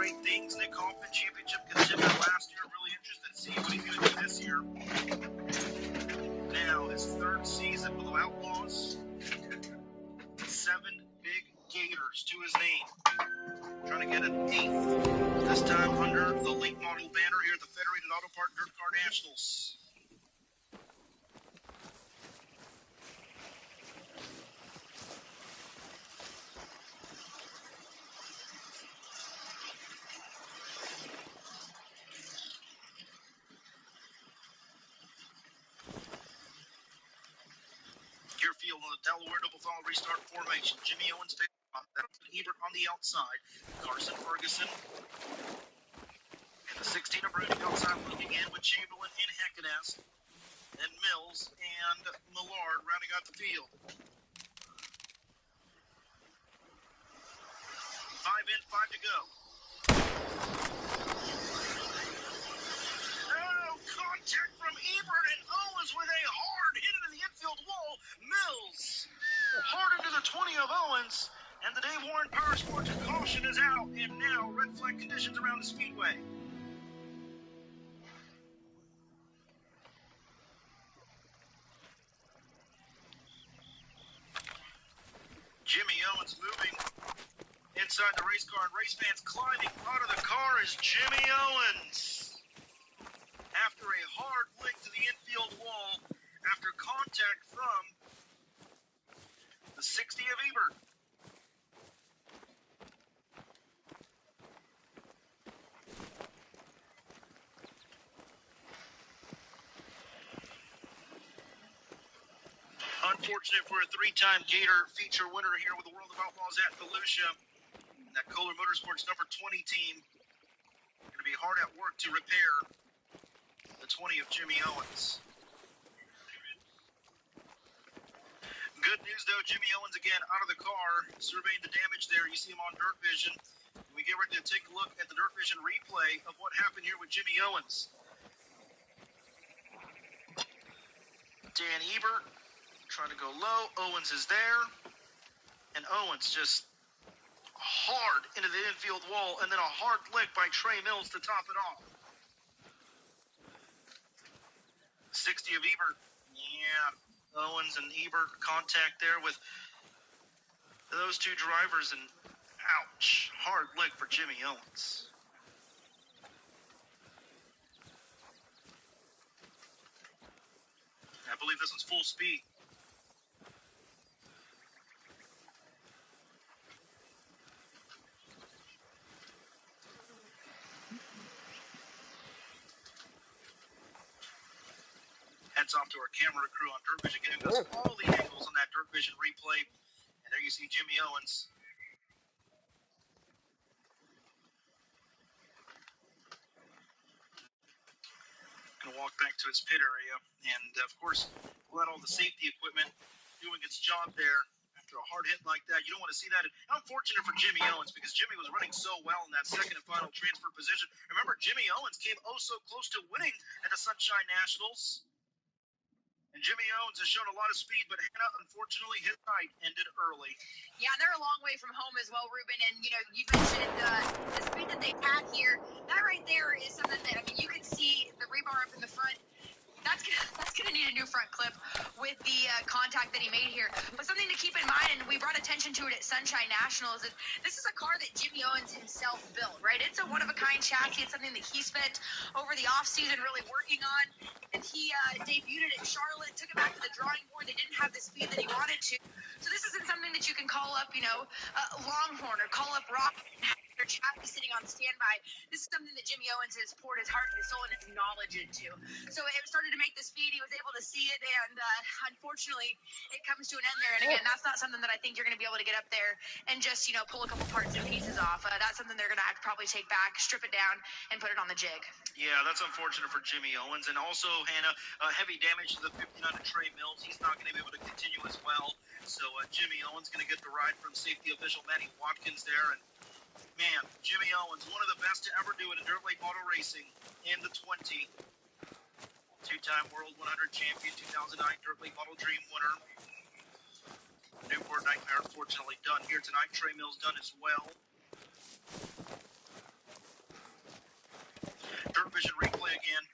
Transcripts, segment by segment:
great things. Nick Hoffman championship contender last year. Really interested to see what he's going to do this year. Now, his third season with the Outlaws. 7 big gators to his name. Trying to get an 8th. This time under the late model banner here at the Federated Auto Part Dirt Car Nationals. Field on the Delaware double follow restart formation. Jimmy Owens takes off. That's Ebert on the outside. Carson Ferguson. And the 16 of Bruni outside looking in with Chamberlain and Heckenest. And Mills and Millard rounding out the field. 5 in, 5 to go. Contact from Ebert and Owens with a hard hit into the infield wall. Mills hard into the 20 of Owens, and the Dave Warren Power Sports caution is out, and now red flag conditions around the speedway. Jimmy Owens moving inside the race car, and race fans climbing out of the car is Jimmy Owens. After a hard lick to the infield wall, after contact from the 60 of Ebert. Unfortunate for a 3-time Gator feature winner here with the World of Outlaws at Volusia. That Kohler Motorsports number 20 team going to be hard at work to repair the 20 of Jimmy Owens. Good news, though, Jimmy Owens again out of the car, surveying the damage there. You see him on Dirt Vision. We get ready to take a look at the Dirt Vision replay of what happened here with Jimmy Owens. Dan Ebert trying to go low. Owens is there. And Owens just hard into the infield wall, and then a hard lick by Trey Mills to top it off. 60 of Ebert. Yeah, Owens and Ebert contact there with those two drivers, and ouch, hard lick for Jimmy Owens. I believe this one's full speed. Heads off to our camera crew on Dirt Vision, getting us all the angles on that Dirt Vision replay. And there you see Jimmy Owens. Going to walk back to his pit area. And, of course, we'll let all the safety equipment doing its job there. After a hard hit like that, you don't want to see that. And unfortunate for Jimmy Owens, because Jimmy was running so well in that second and final transfer position. Remember, Jimmy Owens came oh so close to winning at the Sunshine Nationals. And Jimmy Owens has shown a lot of speed, but Hannah, unfortunately, his night ended early. Yeah, they're a long way from home as well, Ruben. And, you know, you mentioned the speed that they had here. That right there is something that, I mean, you can see the rebar up in the front. That's gonna need a new front clip with the contact that he made here. But something to keep in mind, and we brought attention to it at Sunshine Nationals, is this is a car that Jimmy Owens himself built, right? It's a one-of-a-kind chassis. It's something that he spent over the offseason really working on. And he debuted it at Charlotte, took it back to the drawing board. They didn't have the speed that he wanted to. So this isn't something that you can call up, you know, Longhorn or call up Rock and have their chassis sitting on standby. This is something that Jimmy Owens has poured his heart and his soul and his knowledge into. So it started to make the speed. He was able to see it, and unfortunately, it comes to an end there. And again, that's not something that I think you're going to be able to get up there and just, you know, pull a couple parts and pieces off. That's something they're going to probably take back, strip it down, and put it on the jig. Yeah, that's unfortunate for Jimmy Owens. And also, Hannah, heavy damage to the 59 of Trey Mills. He's not going to be able to continue as well. So Jimmy Owens going to get the ride from safety official Matty Watkins there. And man, Jimmy Owens, one of the best to ever do it in dirt late model racing in the 20. Two-time World 100 champion, 2009 dirt late model dream winner. Newport Nightmare, unfortunately, done here tonight. Trey Mills done as well. vision replay again.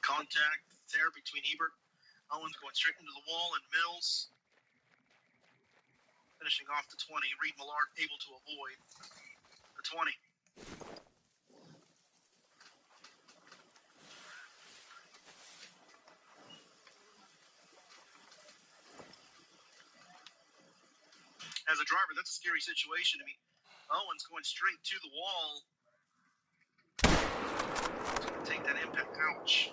Contact there between Ebert. Owens going straight into the wall, and Mills finishing off the 20. Reed Millard able to avoid the 20. As a driver, that's a scary situation. I mean, Owens going straight to the wall. Take that impact. Ouch.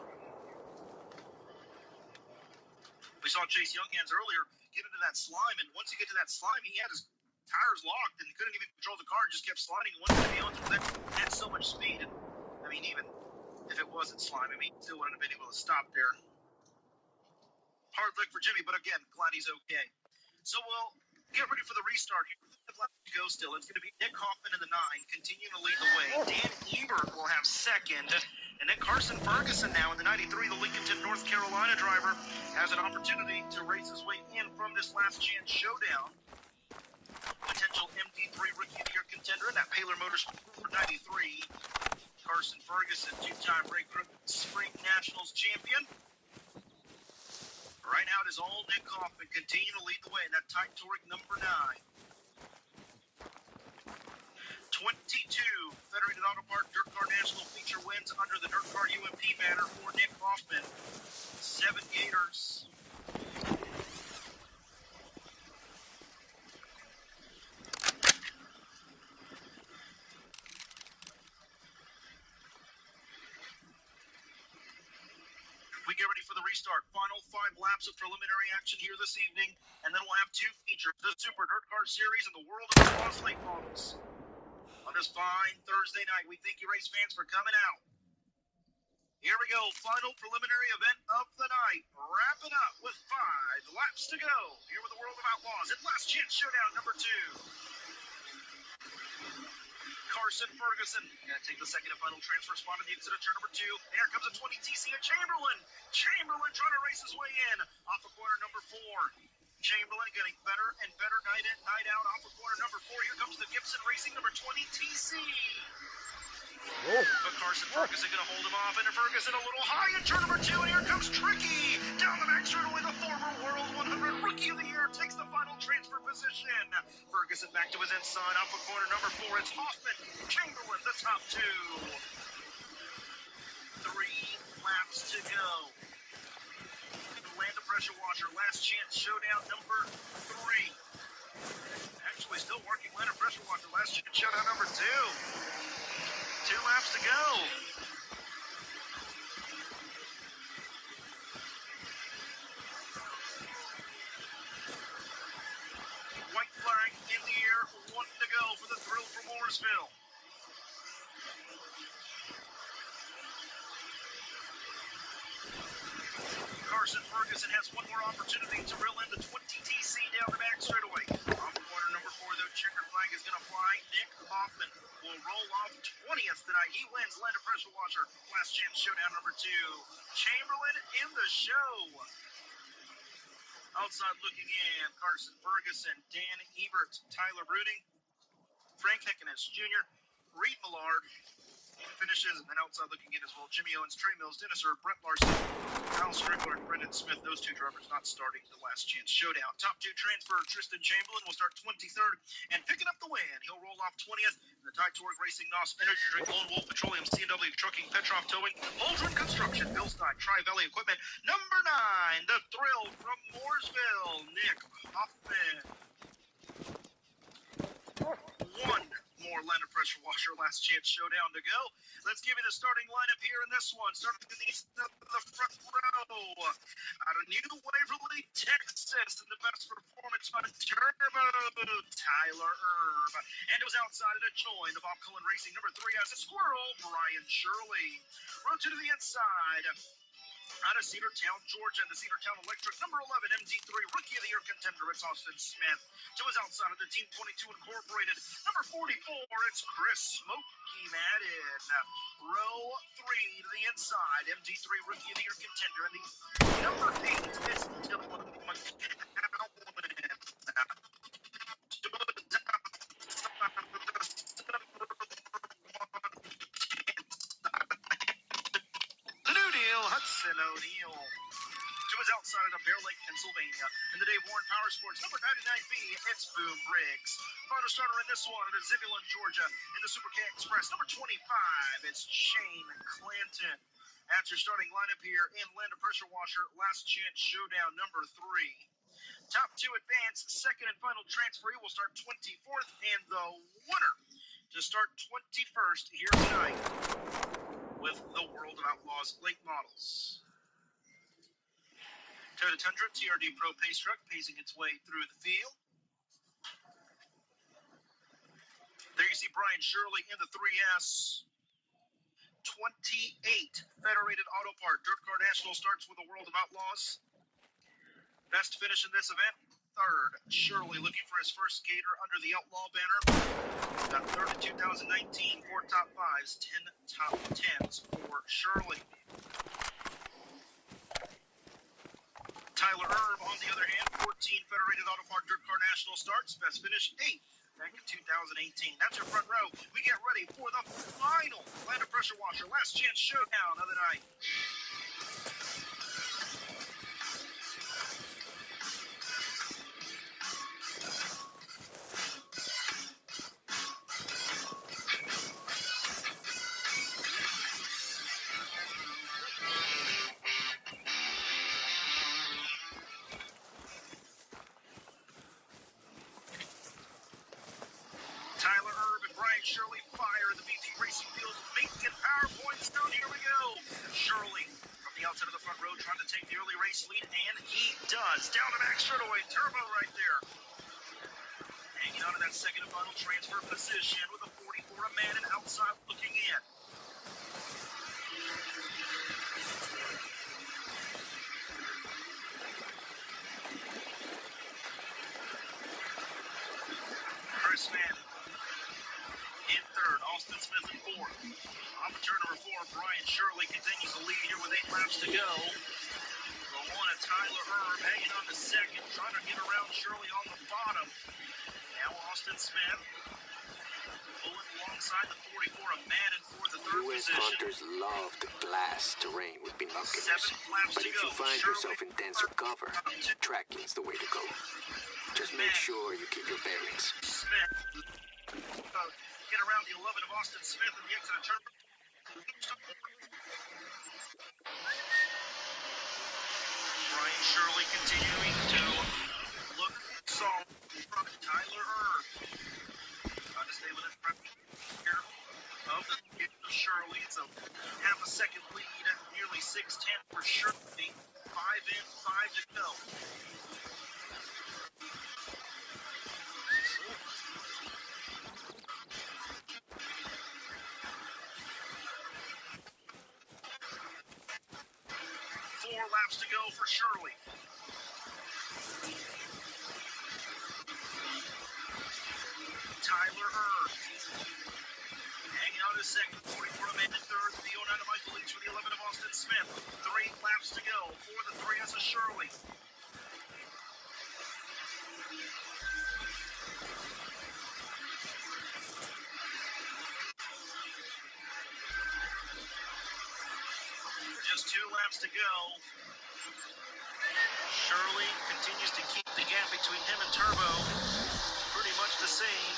We saw Chase Younghands earlier get into that slime, and once he get to that slime, he had his tires locked and couldn't even control the car, just kept sliding. And once Jimmy Owens had so much speed, and I mean, even if it wasn't slime, I mean, he still wouldn't have been able to stop there. Hard lick for Jimmy, but again, glad he's okay. So we'll get ready for the restart here. To go still. It's going to be Nick Hoffman in the 9, continuing to lead the way. Dan Ebert will have second. And then Carson Ferguson now in the 93, the Lincolnton, North Carolina driver, has an opportunity to race his way in from this last chance showdown. Potential MD3 Rookie of the Year contender in that Paler Motorsport 93. Carson Ferguson, two-time Ray Crook Spring Nationals champion. Right now it is all Nick Hoffman continuing to lead the way in that tight Touring number 9. 22 Federated Auto Parts Dirt Car National feature wins under the Dirt Car UMP banner for Nick Hoffman. 7 Gators. We get ready for the restart. Final 5 laps of preliminary action here this evening, and then we'll have 2 features, the Super Dirt Car Series and the World of Outlaws Late Models. On this fine Thursday night, we thank you race fans for coming out. Here we go, final preliminary event of the night. Wrapping up with 5 laps to go. Here with the World of Outlaws in Last Chance Showdown number 2. Carson Ferguson gonna take the second and final transfer spot on the exit of turn number 2. Here comes a 20 TC of Chamberlain. Chamberlain trying to race his way in off of corner number 4. Chamberlain getting better and better night in, night out off of corner number 4. Here comes the Gibson Racing number 20 TC. But Carson Ferguson going to hold him off, and Ferguson a little high in turn number 2, and here comes Tricky down the back straightaway. The former World 100 Rookie of the Year takes the final transfer position. Ferguson back to his inside off of corner number 4. It's Hoffman, Chamberlain, the top 2. 3 laps to go. Land of pressure washer, last chance showdown number 3. Actually, still working land of pressure washer, last chance showdown number 2. 2 laps to go. White flag in the air, 1 to go for the thrill from Mooresville. Carson Ferguson has one more opportunity to reel in the 20 TC down the back straightaway. Off of corner number 4, though, checkered flag is going to fly. Nick Hoffman will roll off 20th tonight. He wins land of pressure washer. Last chance showdown number 2. Chamberlain in the show. Outside looking in, Carson Ferguson, Dan Ebert, Tyler Ruding, Frank Hickeness Jr., Reed Millard finishes, and then outside looking in as well, Jimmy Owens, Trey Mills, Dennis Erb, Brett Larson, Kyle Strickler, and Brendan Smith. Those 2 drivers not starting the last chance showdown. Top 2 transfer, Tristan Chamberlain will start 23rd, and picking up the win, he'll roll off 20th. The Tide Touring Racing, NOS Energy Drink, Lone Wolf Petroleum, C&W Trucking, Petroff Towing, Holdren Construction, Bill Stein, Tri-Valley Equipment. Number 9, the thrill from Mooresville, Nick Hoffman. 1 more land of pressure washer, last chance showdown to go. Let's give you the starting lineup here in this one. Starting in the front row, out of New Waverly, Texas, and the best performance by Turbo, Tyler Erb. And it was outside of the join of Bob Cullen Racing, number 3 as a squirrel, Brian Shirley. Road to the inside. Out of Cedartown, Georgia, and the Cedartown Electric, number 11, MD3 Rookie of the Year contender, it's Austin Smith. To his outside of the Team 22 Incorporated, number 44, it's Chris Smokey Madden. Row 3 to the inside, MD3 Rookie of the Year contender, and the number 8 is Dylan McCowan. O'Neill. To his outside of Bear Lake, Pennsylvania. In the Dave Warren Power Sports, number 99B, it's Boom Briggs. Final starter in this one is Zebulon, Georgia. In the Super K Express, number 25, it's Shane Clanton. That's your starting lineup here in Land of Pressure Washer Last Chance Showdown number 3. Top 2 advance, second and final transferee will start 24th, and the winner to start 21st here tonight with the World of Outlaws late models. Toyota Tundra TRD Pro Pace Truck pacing its way through the field. There you see Brian Shirley in the 3S. 28 Federated Auto Part Dirt Car National starts with the World of Outlaws. Best finish in this event, third. Shirley looking for his first Gator under the Outlaw banner. Got third in 2019, 4 top 5s, 10 top 10s for Shirley. Tyler Erb, on the other hand, 14 Federated Auto Part Dirt Car National starts. Best finish, 8th back in 2018. That's your front row. We get ready for the final Land of Pressure Washer Last Chance Showdown of the night. Tyler Erb and Brian Shirley fire in the BP Racing Field, making PowerPoints down. Here we go. Shirley from the outside of the front row trying to take the early race lead, and he does. Down to Max straightaway, turbo right there. Hanging on to that second and final transfer position with a 44, a man and outside looking in. Chris Mann in third, Austin Smith in fourth. On the turn number 4, Brian Shirley continues to lead here with 8 laps to go. The one of Tyler Erb hanging on to second, trying to get around Shirley on the bottom. Now Austin Smith pulling alongside the 44 of Madden for the third U.S. position. hunters love the glass terrain with binoculars. 7 laps But to if go. you find Shirley yourself in denser cover, tracking's the way to go. Just make sure you keep your bearings. Smith get around the 11 of Austin Smith in the exit of turn. Brian Shirley continuing to look solid. Tyler Erb trying to stay within here of Shirley. It's a half a second lead, nearly 6:10 for Shirley. 5 in, 5 to go. Four laps to go for Shirley. Tyler Erb hanging out his second, 44 man in third, the 09 of Michael Leach with the 11 of Austin Smith. 3 laps to go for the 3S of Shirley. Just 2 laps to go. Shirley continues to keep the gap between him and Turbo pretty much the same.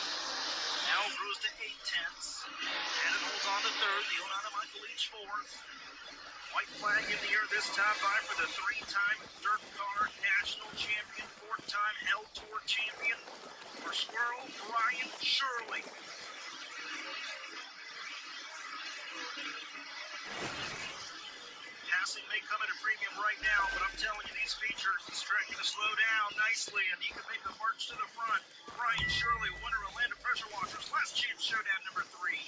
Now grows to 8/10. And it holds on to third. The 09 of Michael Leach fourth. White flag in the air this time by for the 3-time Dirt Car National Champion, 4-time Hell Tour Champion for Squirrel Brian Shirley. Passing may come at a premium right now, but I'm telling you, these features, this track going to slow down nicely, and he can make a march to the front. Brian Shirley, winner of Land of Pressure Washers, Last Chance Showdown number 3.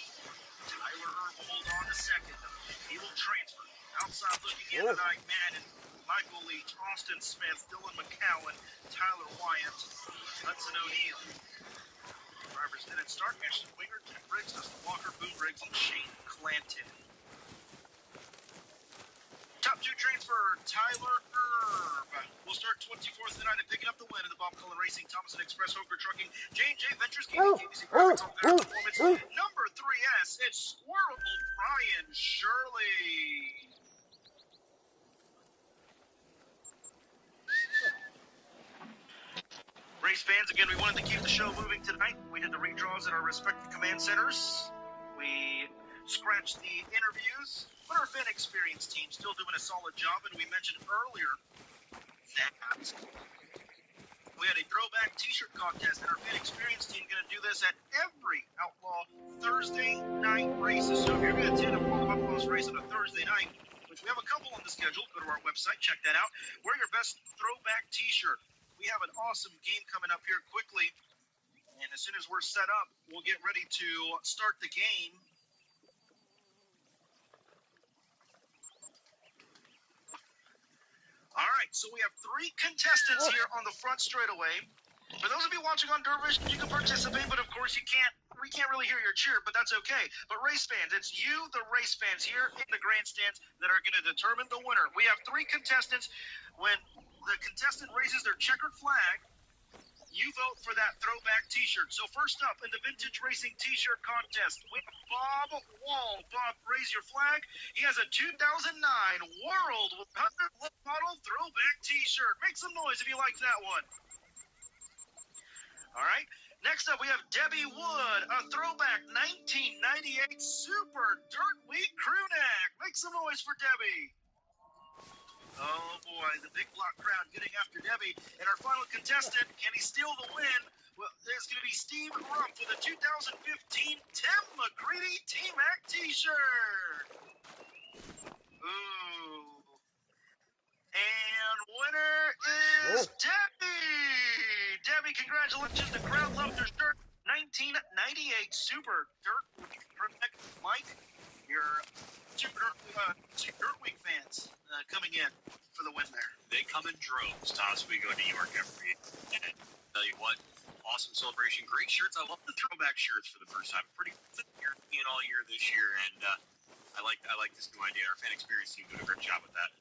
Tyler Erb will hold on to second. He will transfer. Outside looking in tonight, Madden, Michael Leach, Austin Smith, Dylan McCowan, Tyler Wyatt, Hudson O'Neill. Drivers didn't start. Ashton Winger, Tim Briggs, Dustin Walker, Boom Briggs, and Shane Clanton. Top 2 transfer, Tyler Erb will start 24th tonight and picking up the win in the Bob Cullen Racing, Thomason Express, Hoker Trucking, J&J Ventures, KBC Graphics, Home Power Performance. Number 3S, it's Squirrel Brian Shirley. race fans, again, we wanted to keep the show moving tonight. We did the redraws at our respective command centers. We scratched the interviews, but our fan experience team still doing a solid job. And we mentioned earlier that we had a throwback t-shirt contest, and our fan experience team going to do this at every Outlaw Thursday night races. So if you're going to attend a World of Outlaws race on a Thursday night, which we have a couple on the schedule, go to our website, check that out. Wear your best throwback t-shirt. We have an awesome game coming up here quickly, and as soon as we're set up, we'll get ready to start the game. All right, so we have 3 contestants here on the front straightaway. For those of you watching on Dervish, you can participate, but of course you can't. We can't really hear your cheer, but that's okay. But race fans, it's you, the race fans here in the grandstands, that are going to determine the winner. We have 3 contestants. When the contestant raises their checkered flag, you vote for that throwback t-shirt. So first up in the vintage racing t-shirt contest, we have Bob Wall. Bob, raise your flag. He has a 2009 World 100 model throwback t-shirt. Make some noise if you like that one. All right. Next up, we have Debbie Wood, a throwback 1998 Super Dirt Week crew neck. Make some noise for Debbie. Oh, boy, the big block crowd getting after Debbie. And our final contestant, can he steal the win? Well, there's going to be Steve Rumpf with a 2015 Tim McCready T-Mac t-shirt. Ooh. And winner is Debbie. Debbie, congratulations. The crowd loved your shirt. 1998 Super Dirt Week. Mike, your Super Dirt Week fans coming in for the win there. They come in droves. Toss, we go to New York every year. And tell you what, awesome celebration. Great shirts. I love the throwback shirts for the first time. Pretty European all year this year, and I like this new idea. Our fan experience team did a great job with that.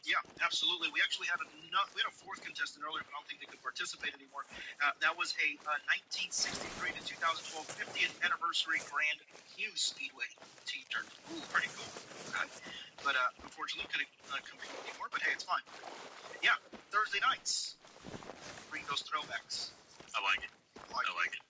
Yeah, absolutely. We actually had a 4th contestant earlier, but I don't think they could participate anymore. That was a 1963 to 2012 50th anniversary Grand Q Speedway t-shirt. Ooh, pretty cool. Okay. But unfortunately, couldn't compete anymore. But hey, it's fine. Yeah, Thursday nights. Bring those throwbacks. I like it. I like it.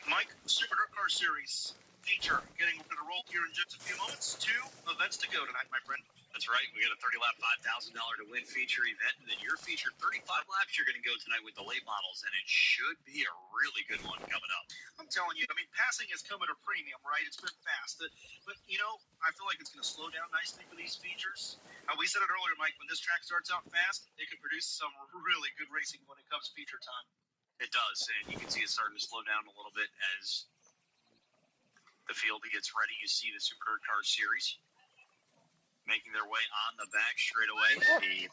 Mike, Super Dirt Car Series feature getting ready to roll here in just a few moments. 2 events to go tonight, my friend. That's right. We got a 30-lap, $5,000 to win feature event, and then your feature 35 laps you're going to go tonight with the late models, and it should be a really good one coming up. I'm telling you, I mean, passing has come at a premium, right? It's been fast. But you know, I feel like it's going to slow down nicely for these features. We said it earlier, Mike, when this track starts out fast, it can produce some really good racing when it comes feature time. It does, and you can see it starting to slow down a little bit as the field gets ready. You see the Super Dirt Car Series making their way on the back straightaway. The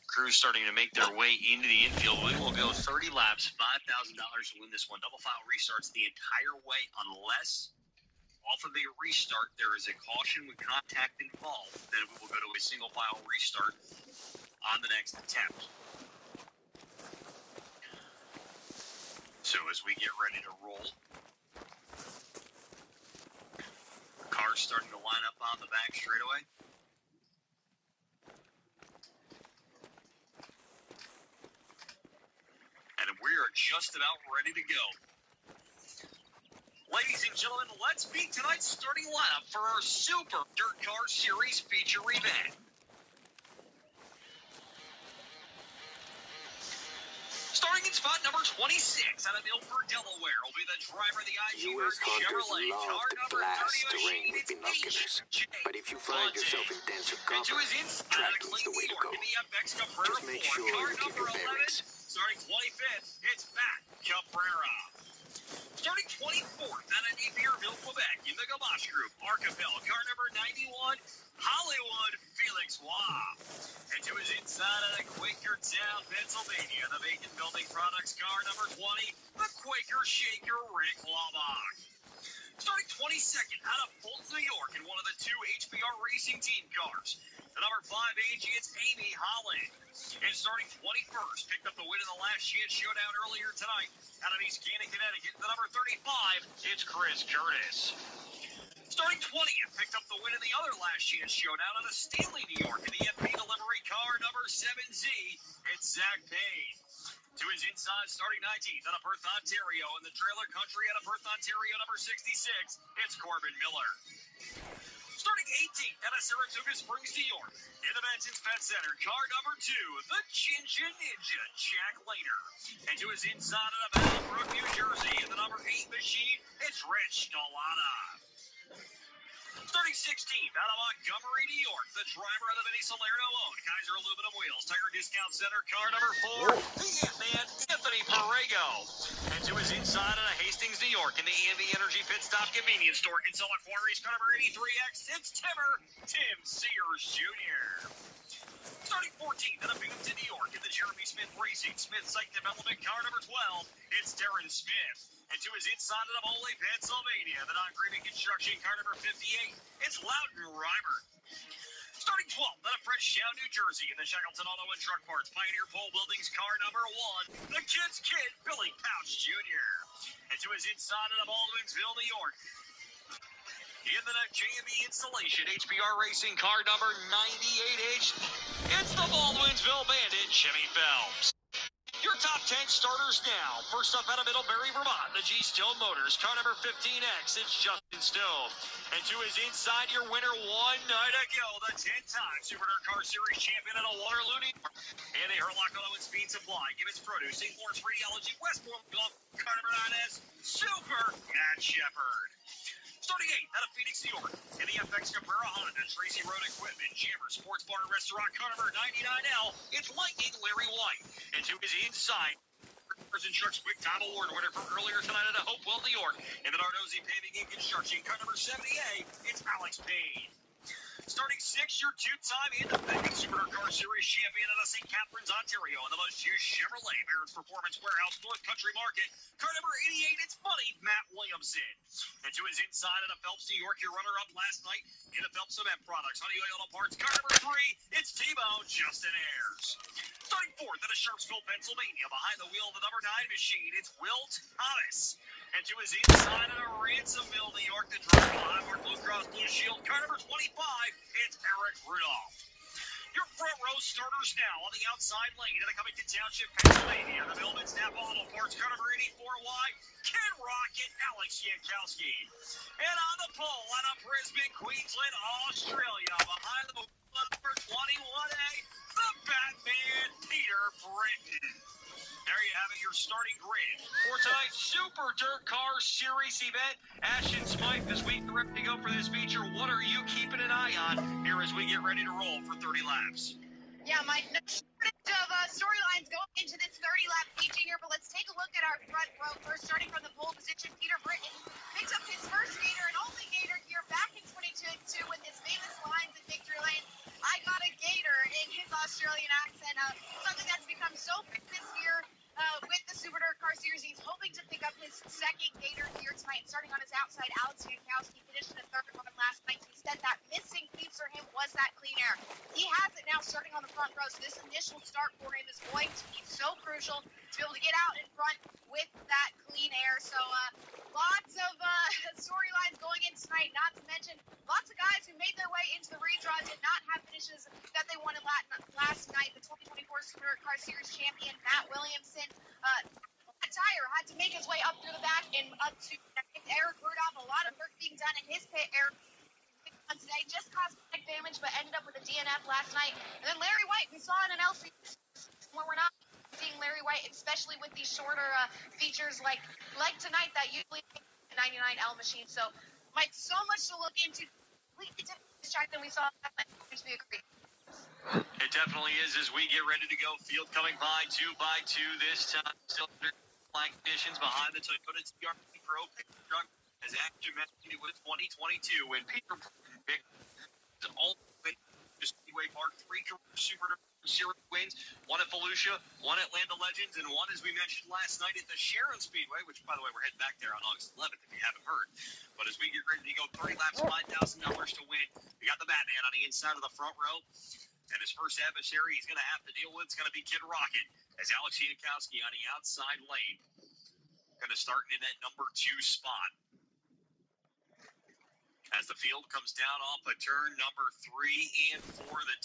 crew's starting to make their way into the infield. We will go 30 laps, $5,000 to win this one. Double file restarts the entire way unless off of a restart there is a caution with contact involved. Then we will go to a single file restart on the next attempt. So as we get ready to roll, cars starting to line up on the back straightaway. And we are just about ready to go. Ladies and gentlemen, let's meet tonight's starting lineup for our Super Dirt Car Series feature event. Starting in spot number 26 out of Milford, Delaware, will be the driver of the IG U.S. hunters Chevrolet. love Car to number blast 30 terrain with machine, binoculars. But if you find yourself in denser And to cover, his inside, tracking's the way to go. in the FX Cabrera Just make 4. sure Car you keep number your 11, bearings. starting 25th, it's back Cabrera. Starting 24th out of Napierville, Quebec, in the Gamache Group, Archipel. Car number 91, Hollywood Felix Waugh. And to his inside of the Quakertown, Pennsylvania, the Bacon Building Products car number 20, the Quaker Shaker Rick Laubach. Starting 22nd out of Fulton, New York, in one of the 2 HBR Racing Team cars, the number 5 AG, it's Amy Holland. And starting 21st, picked up the win in the Last Chance Showdown earlier tonight out of East Canaan, Connecticut, the number 35, it's Chris Curtis. Starting 20th, picked up the win in the other last chance showdown out of Stanley, New York, in the MP delivery car number 7Z. It's Zach Payne. To his inside, starting 19th out of Perth, Ontario, in the trailer country out of Perth, Ontario, number 66. It's Corbin Miller. Starting 18th out of Saratoga Springs, New York, in the Benson's Pet Center, car number 2, the Ginger Ninja, Jack Later. And to his inside out of Bolingbrook, New Jersey, in the number 8 machine, it's Rich Galata. Starting 16th out of Montgomery, New York, the driver of the Vinny Salerno-owned Kaiser Aluminum Wheels Tire Discount Center, car number 4, the Ant-Man, Anthony Parrego. And to his inside out of Hastings, New York, in the EMV Energy Pit Stop Convenience Store, Kinsella Quarries, car number 83X, it's Tim Sears Jr. Starting 14th out of Binghamton, New York, in the Jeremy Smith Racing Smith Site Development, car number 12, it's Darren Smith. And to his inside of Ole, Pennsylvania, the non-Green Construction, car number 58, it's Loudon Reimer. Starting 12th out of Frenchtown, New Jersey, in the Shackleton Auto and Truck Parts Pioneer Pole Buildings, car number 1, the Kid's Kid, Billy Pouch Jr. And to his inside of Baldwinsville, New York, in the JME installation, HPR Racing car number 98H, it's the Baldwinsville Bandit, Jimmy Phelps. Your top 10 starters now. First up out of Middlebury, Vermont, the G Stone Motors, car number 15X, it's Justin Stone. And to his inside, your winner one night ago, the 10-time Super Car Series champion out of Waterloo, New York. And the Herlock Auto and Speed Supply, Gibbons Produce, St. Lawrence Radiology, Westmoreland Golf, car number 9S, Super Matt Shepard. Starting 8th out of Phoenix, New York, in the FX Cabrera Honda, Tracy Road Equipment, Jammer Sports Bar and Restaurant, car number 99L, it's Lightning Larry White. And to his inside, and Trucks Quick Time Award winner from earlier tonight at Hopewell, New York, in the Nardozzi Paving and Construction, car number 70A, it's Alex Payne. Starting 6th, your two-time independent Super Car Series champion out of St. Catharines, Ontario, in the most used Chevrolet, Barrett's Performance Warehouse, North Country Market, car number 88, it's Buddy Matt Williamson. And to his inside out of Phelps, New York, your runner-up last night in the Phelps Cement Products, Honey Oil Auto Parts, car number 3, it's T-Bone Justin Ayers. Starting 4th out of Sharpsville, Pennsylvania, behind the wheel of the number 9 machine, it's Will Thomas. And to his inside out of Ransomville, New York, the driver of the Highmark Blue Cross Blue Shield, car number 25, it's Eric Rudolph. Your front row starters now on the outside lane in the Covington Township, Pennsylvania, the Millman's Napa Auto Parts, car number 84Y, Ken Rocket, Alex Yankowski. And on the pole out of Brisbane, Queensland, Australia, behind the number 21A, the Batman, Peter Britton. There you have it, your starting grid for tonight's Super Dirt Car Series event. Ashton Smythe, this week, ready to go for this feature. What are you keeping an eye on here as we get ready to roll for 30 laps? Yeah, Mike, no shortage of storylines going into this 30-lap feature here, but let's take a look at our front row first, starting from the pole position. Peter Britton picks up his first gator and only gator here back in 2022 with his famous lines in victory lane. I got a gator in his Australian accent, something that's become so famous here with the Super Dirt Car Series. He's hoping to pick up his second gator here tonight. Starting on his outside, Alex Yankowski finished in the third one last night. He said that missing piece for him was that clean air. He has it now starting on the front row, so this initial start for him is going to be so crucial to be able to get out in front with that clean air. So lots of storylines going in tonight, not to mention lots of guys who made their way into the redraw did not have finishes that they wanted last night. The 2024 Super Dirt Car Series champion, Matt Williamson, Tire had to make his way up through the back and up to Eric Rudolph. A lot of work being done in his pit. Eric today just cosmetic damage, but ended up with a DNF last night. And then Larry White, we saw in an LC where we're not seeing Larry White, especially with these shorter features like tonight that usually 99L machine. So, Mike, so much to look into. Completely different track than we saw. To be agreed. It definitely is as we get ready to go. Field coming by 2 by 2 this time. Still under flag conditions behind the Toyota TRD Pro pickup truck. As Ashton mentioned, it was 2022 when Peter picked all the way to Speedway Park. 3 career Super Series wins. 1 at Volusia, 1 at Land of Legends, and 1, as we mentioned last night, at the Sharon Speedway, which, by the way, we're heading back there on August 11th if you haven't heard. But as we get ready to go, 30 laps, $5,000 to win. We got the Batman on the inside of the front row. And his first adversary he's going to have to deal with is going to be Kid Rocket, as Alex Yankowski on the outside lane, going to start in that number 2 spot. As the field comes down off of turn number 3 and 4, the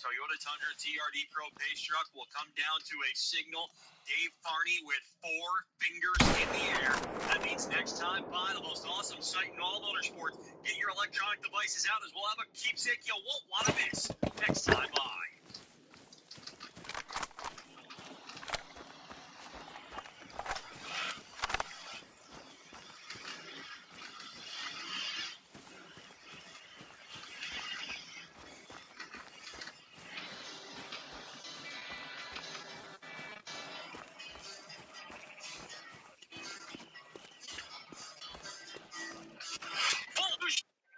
Toyota Tundra TRD Pro Pace Truck will come down to a signal. Dave Farney with 4 fingers in the air. That means next time by, the most awesome sight in all motorsports. Get your electronic devices out as we'll have a keepsake you won't want to miss next time by.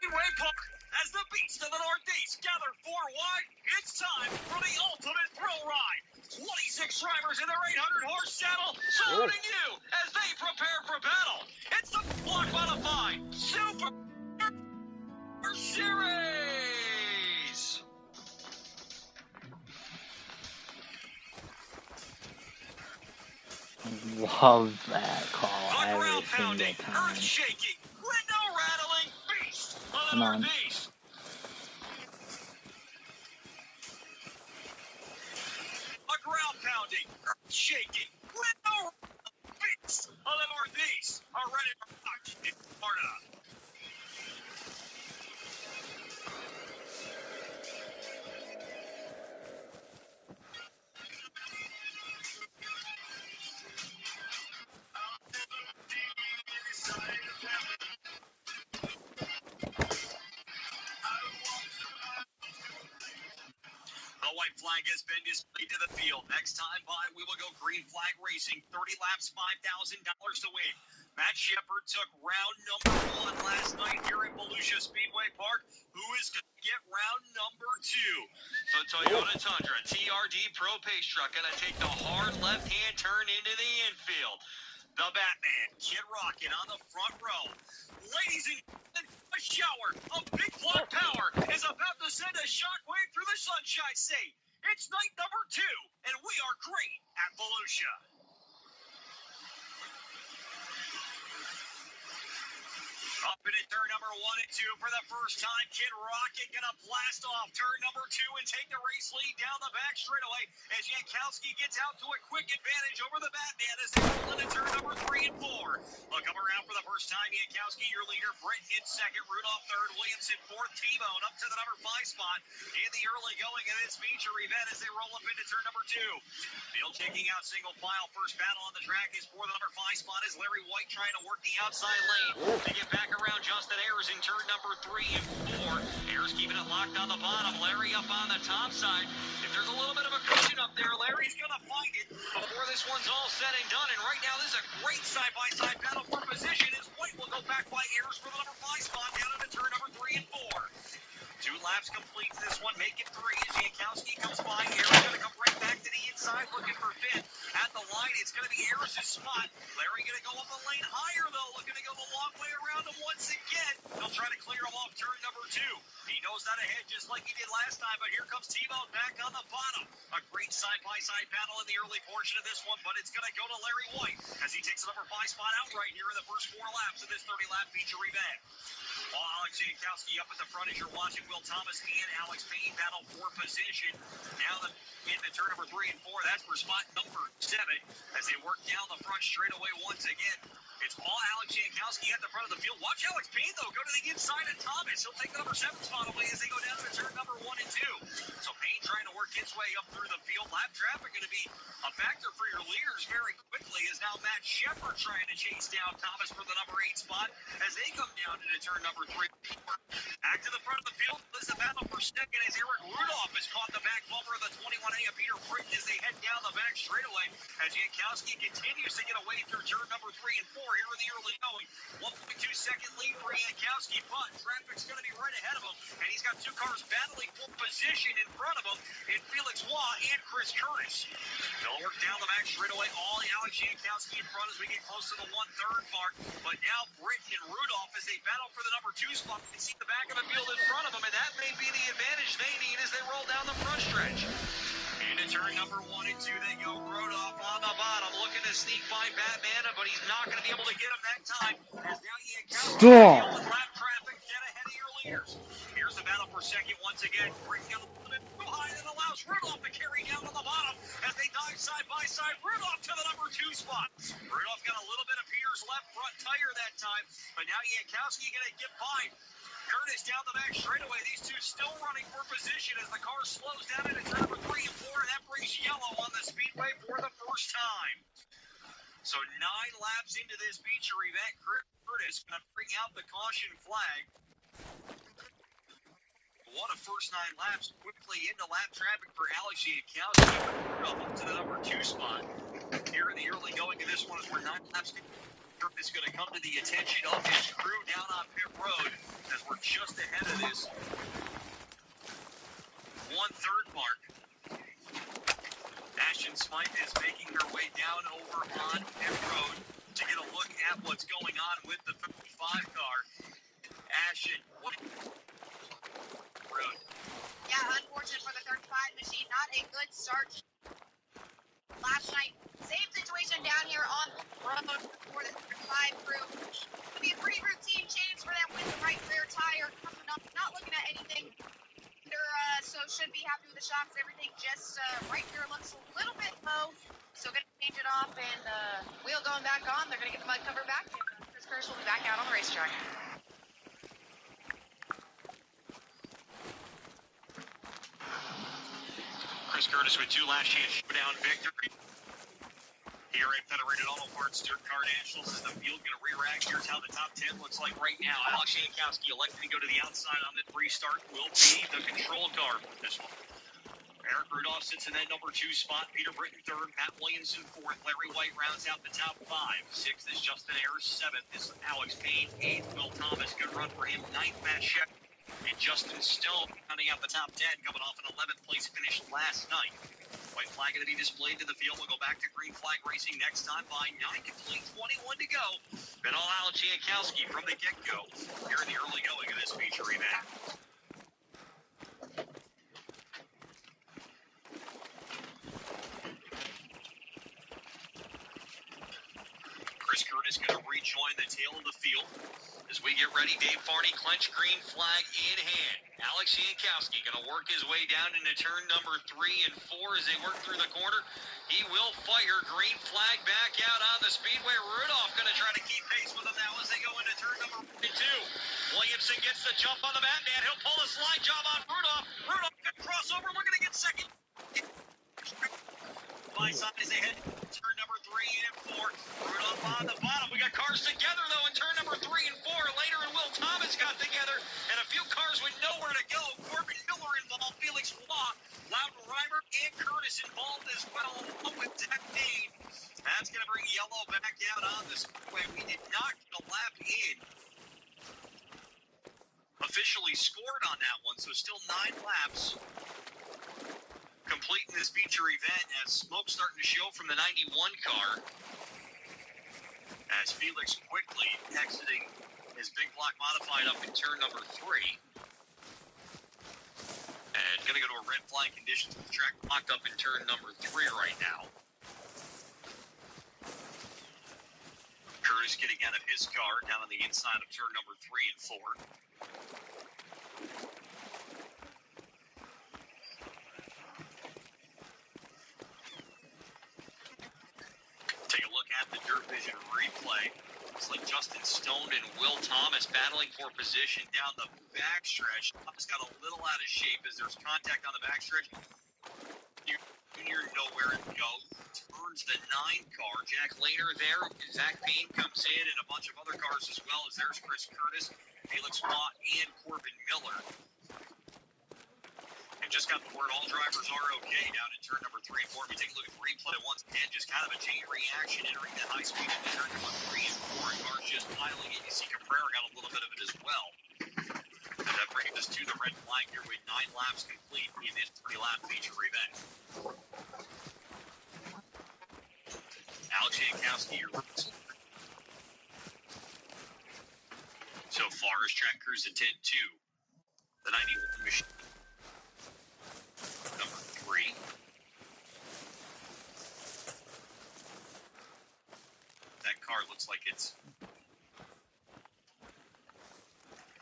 Speedway Park, as the beasts of the Northeast gather 4 wide, it's time for the ultimate thrill ride. 26 drivers in their 800-horse saddle, saluting you as they prepare for battle. It's the Block Modified Super Series. Love that call The every ground-pounding, single time. earth-shaking, window-rattling beast of the Come on. Northeast. A ground-pounding, earth-shaking, window-rattling beast of the Northeast are ready to rock in Florida. The white flag has been displayed to the field. Next time by, we will go green flag racing. 30 laps, $5,000 to win. Matt Shepard took round number 1 last night here at Volusia Speedway Park. Who is going to get round number 2? The Toyota Tundra TRD Pro Pace Truck going to take the hard left-hand turn into the infield. The Batman, Kid Rocket on the front row. Ladies and gentlemen, a shower of big block power is about to send a shockwave through the Sunshine State. It's night number 2, and we are great at Volusia. Up in at turn number 1 and 2 for the first time. Kid Rocket gonna blast off turn number 2 and take the race lead down the back straightaway as Jankowski gets out to a quick advantage over the Batman as they roll into turn number 3 and 4. They'll come around for the first time. Jankowski, your leader. Britt in second. Rudolph third. Williamson fourth. T-Bone up to the number 5 spot in the early going of this feature event as they roll up into turn number 2. Field taking out single file. First battle on the track is for the number 5 spot is Larry White trying to work the outside lane to get back around Justin Ayers in turn number 3 and 4. Ayers keeping it locked on the bottom. Larry up on the top side. If there's a little bit of a cushion up there, Larry's going to find it before this one's all said and done. And right now, this is a great side-by-side battle for position as White will go back by Ayers for the number 5 spot down into turn number 3 and 4. 2 laps complete to this one, making 3 as Jankowski comes by. Ayers going to come right back to the inside, looking for fifth. At the line, it's going to be Ayers' spot. Larry going to go up a lane higher, though, looking to go the long way around him once again. He'll try to clear him off turn number 2. He knows that ahead just like he did last time, but here comes T-Bone back on the bottom. A great side-by-side battle in the early portion of this one, but it's going to go to Larry White as he takes the number 5 spot outright here in the first 4 laps of this 30-lap feature event. While Alex Jankowski up at the front as you're watching Will Thomas and Alex Payne battle for position. Now into turn number 3 and 4, that's for spot number 7 as they work down the front straightaway once again. It's all Alex Jankowski at the front of the field. Watch Alex Payne, though, go to the inside of Thomas. He'll take the number 7 spot away as they go down to turn number 1 and 2. So Payne trying to work his way up through the field. Lap traffic going to be a factor for your leaders very quickly as now Matt Shepard trying to chase down Thomas for the number 8 spot as they come down into turn number 3. Back to the front of the field. This is a battle for second as Eric Rudolph has caught the back bumper of the 21A of Peter Britton as they head down the back straightaway as Jankowski continues to get away through turn number 3 and 4 here in the early going. 1.2 second lead for Jankowski, but traffic's going to be right ahead of him, and he's got 2 cars battling for position in front of him in Felix Waugh and Chris Curtis. They'll work down the back straightaway. All Alex Jankowski in front as we get close to the 1/3 mark, but now Britton and Rudolph as they battle for the number 2 spot. They see the back of the field in front of them, and that may be the advantage they need as they roll down the front stretch. Into turn number 1 and 2 they go. Rudolph on the bottom, looking to sneak by Batman, but he's not going to be able to get him that time. As now Jankowski with lap traffic, get ahead of leaders. Here's the battle for second once again. Brings down a little bit too high that allows Rudolph to carry down on the bottom as they dive side by side. Rudolph to the number 2 spot. Rudolph got a little bit of Peter's left front tire that time, but now Jankowski going to get by. Curtis down the back straightaway. These two still running for position as the car slows down into turn number 3 and 4, and that brings yellow on the speedway for the first time. So 9 laps into this feature event, Curtis going to bring out the caution flag. What a first 9 laps. Quickly into lap traffic for Alex Jankowski. Up to the number 2 spot. Here in the early going of this one is where 9 laps is going to come to the attention of his crew down on pit road as we're just ahead of this 1/3 mark. Ashton Smythe is making her way down over on pit road to get a look at what's going on with the 55 car. Ashton, what road? Yeah, unfortunate for the 35 machine. Not a good start last night. Same situation down here on the road for the 35 crew. It'll be a pretty routine change for them with the right rear tire. Not looking at anything under, so should be happy with the shocks. Everything just right here looks a little bit low. So going to change it off and wheel going back on. They're going to get the mud cover back. Chris Curtis will be back out on the racetrack. Chris Curtis with 2 last chance showdown victory here at Federated Auto Parts Dirt Car Nationals. Is the field going to re-rack? Here's how the top 10 looks like right now. Alex Jankowski elected to go to the outside on the restart. Will be the control car for this one. Eric Rudolph sits in that number 2 spot. Peter Britton 3rd. Pat Williamson 4th. Larry White rounds out the top 5. 6th is Justin Ayers. 7th is Alex Payne. 8th, Will Thomas. Good run for him. 9th, Matt Sheck. And Justin Stone rounding out the top 10, coming off an 11th place finish last night. White flag going to be displayed to the field. We'll go back to green flag racing next time by 9 complete, 21 to go. Been all Alex Jankowski from the get-go here in the early going of this feature event. Chris Curtis going to rejoin the tail of the field as we get ready. Dave Farney, clench green flag in hand. Alex Jankowski going to work his way down into turn number 3 and 4 as they work through the corner. He will fire. Green flag back out on the speedway. Rudolph going to try to keep pace with them now as they go into turn number 2. Williamson gets the jump on the mat, man. He'll pull a slide job on Rudolph. Rudolph going to cross over, looking to get second. By side as they head to turn number 3 and 4. Rudolph on the bottom. We got cars together, though, in turn number 3 and 4. Later, and Will Thomas got together, and a few cars with nowhere to go. Corbin Miller involved, Felix Waugh, Loudon Reimer, and Curtis involved as well, along with Zach Payne. That's going to bring yellow back out on the speedway. We did not get a lap in officially scored on that one, so still 9 laps completing this feature event as smoke starting to show from the 91 car as Felix quickly exiting his big block modified up in turn number 3 and going to go to a red flag conditions with the track locked up in turn number 3 right now. Curtis getting out of his car down on the inside of turn number 3 and 4. Take a look at the Dirt Vision replay. It's like Justin Stone and Will Thomas battling for position down the backstretch. Thomas got a little out of shape as there's contact on the backstretch. Junior nowhere to go. Turns the 9 car. Jack Lehner there. Zach Payne comes in and a bunch of other cars as well as there's Chris Curtis, Felix Waugh, and Corbin Miller. Just got the word all drivers are okay down in turn number 3 and 4. If you take a look at the replay once again, just kind of a chain reaction entering that high speed into turn number 3 and 4. Cars just piling in. You see Cabrera got a little bit of it as well. And that brings us to the red flag here with 9 laps complete in this 3-lap feature event. Alex Jankowski, your so far as track crews attend to the 91 machine. Number 3. That car looks like it's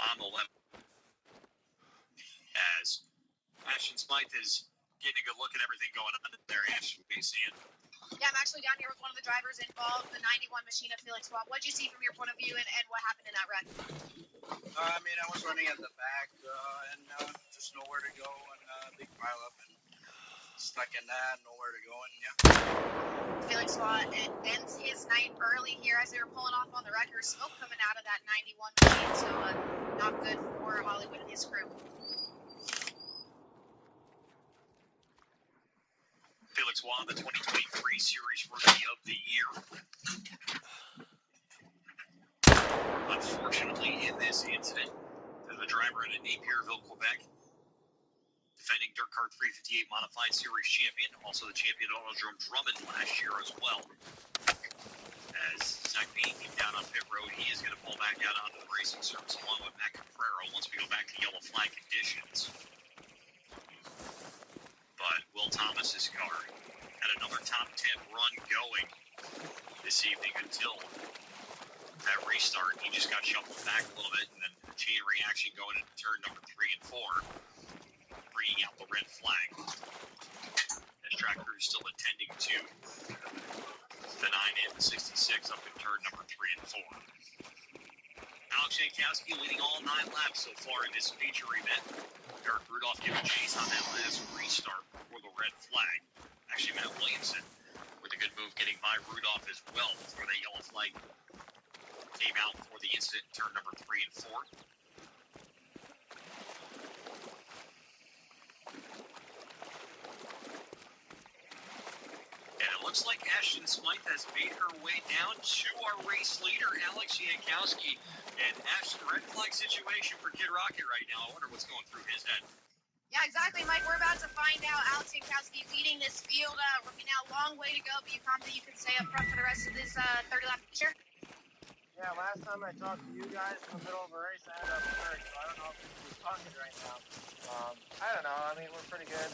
on the left Ashton Smythe is getting a good look at everything going on there. Ashton, what are you seeing? Yeah, I'm actually down here with one of the drivers involved, the 91 machine of Felix Watt. What did you see from your point of view, and what happened in that wreck? I mean, I was running at the back and just nowhere to go and big pile up and stuck in that, nowhere to go, and yeah. Felix Watt ends his night early here as they were pulling off on the wreck. There's smoke coming out of that 91 machine, so not good for Hollywood and his crew. Felix Watt, the 2023 Series Rookie of the Year. Unfortunately, in this incident, the driver in Napierville, Quebec, defending Dirt Car 358 Modified Series champion, also the champion at Autodrome Drummond last year as well. As Zach Bean came down on pit road, he is going to pull back out onto the racing surface along with Matt Caprero once we go back to yellow flag conditions. But Will Thomas's car had another top 10 run going this evening until that restart. He just got shuffled back a little bit, and then a chain reaction going into turn number 3 and 4, bringing out the red flag. As track crew is still attending to the 9 and the 66 up in turn number 3 and 4. Alex Jankowski leading all 9 laps so far in this feature event. Eric Rudolph giving chase on that last restart before the red flag. Actually, Matt Williamson with a good move getting by Rudolph as well before that yellow flag came out for the incident in turn number 3 and 4. And it looks like Ashton Smythe has made her way down to our race leader, Alex Jankowski. And Ashton, red flag situation for Kid Rocket right now. I wonder what's going through his head. Yeah, exactly, Mike. We're about to find out. Alex Jankowski leading this field. Rookie now, long way to go, but you confident you can stay up front for the rest of this 30-lap feature? Yeah, last time I talked to you guys in the middle of a race, I ended up third, so I don't know if he's talking right now. I don't know. I mean, we're pretty good.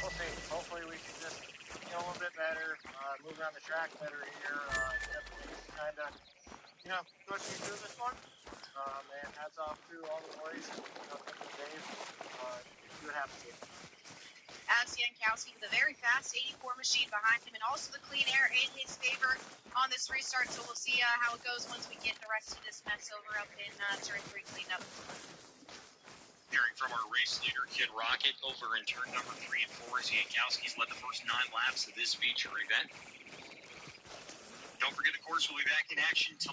We'll see. Hopefully we can just get a little bit better, move around the track better here. Everything's kind of, pushing through this one. And hats off to all the boys and, Tim and Dave. See what happens here. Alex Jankowski with a very fast 84 machine behind him, and also the clean air in his favor on this restart. So we'll see how it goes once we get the rest of this mess over up in turn 3 cleaned up. Hearing from our race leader, Kid Rocket, over in turn number 3 and 4 as Jankowski's led the first 9 laps of this feature event. Don't forget, of course, we'll be back in action tomorrow.